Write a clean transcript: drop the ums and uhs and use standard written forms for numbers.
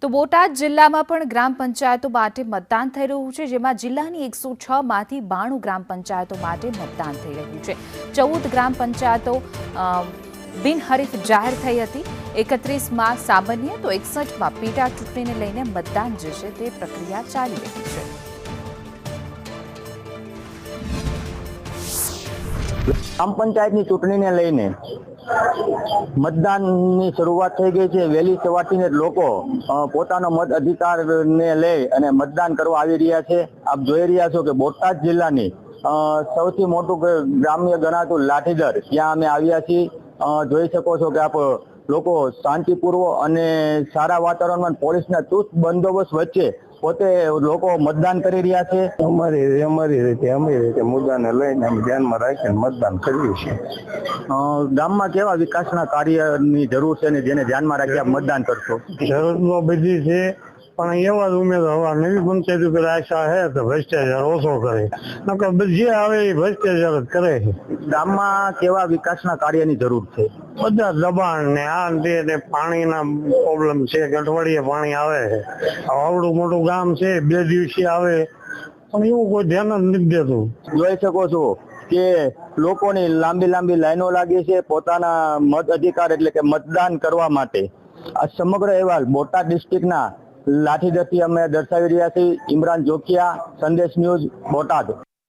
તો બોટાદ જિલ્લામાં પણ ગ્રામ પંચાયતો માટે મતદાન થઈ રહ્યું છે, જેમાં જિલ્લાની 106 માંથી 92 ગ્રામ પંચાયતો માટે મતદાન થઈ રહ્યું છે। 14 ગ્રામ પંચાયતો બિનહરીફ જાહેર થઈ હતી। 31માં સામાન્ય તો 61માં પેટા ચૂંટણીને લઈને મતદાન જે છે તે પ્રક્રિયા ચાલી રહી છે। ગ્રામ પંચાયતની ચૂંટણીને લઈને મતદાનની શરૂઆત થઈ ગઈ છે। વહેલી સવારથી જ લોકો પોતાનો મત અધિકારને લઈ અને મતદાન કરવા આવી રહ્યા છે। આપ જોઈ રહ્યા છો કે બોટાદ જિલ્લાની સૌથી મોટું ગ્રામ્ય ગણાતું લાઠીદર ત્યાં અમે આવ્યા છીએ। જોઈ શકો છો કે આપ લોકો શાંતિપૂર્વક અને સારા વાતાવરણમાં પોલીસના ચુસ્ત બંદોબસ્ત વચ્ચે પોતે લોકો મતદાન કરી રહ્યા છે। અમારી રીતે મુદ્દાને લઈને અમે ધ્યાનમાં રાખીને મતદાન કર્યું છે। ગામમાં કેવા વિકાસના કાર્યની જરૂર છે ને જેને ધ્યાનમાં રાખી આપ મતદાન કરશો? જરૂર બધી છે, પણ એવા જ ઉમેદવાર નવી પંચાયત ઉપર આશા છે તો ભ્રષ્ટાચાર ઓછો કરે, નકર જે આવે એ ભ્રષ્ટાચાર જ કરે છે। ગામમાં કેવા વિકાસના કાર્યની જરૂર છે? બધા દબાણ ને આ ને પાણીના પ્રોબ્લેમ છે, અઠવાડિયે પાણી આવે છે। આવડું મોટું ગામ છે, 2 દિવસે આવે, પણ એવું કોઈ ધ્યાન જ નથી દેતું। જોઈ શકો છો કે લોકોની લાંબી લાઈનો લાગી છે પોતાના મત અધિકાર એટલે કે મતદાન કરવા માટે। આ સમગ્ર અહેવાલ બોટાદ ડિસ્ટ્રિક્ટના લાઠીદરથી અમે દર્શાવી રહ્યા છીએ। ઇમરાન જોખિયા, સંદેશ ન્યૂઝ, બોટાદ।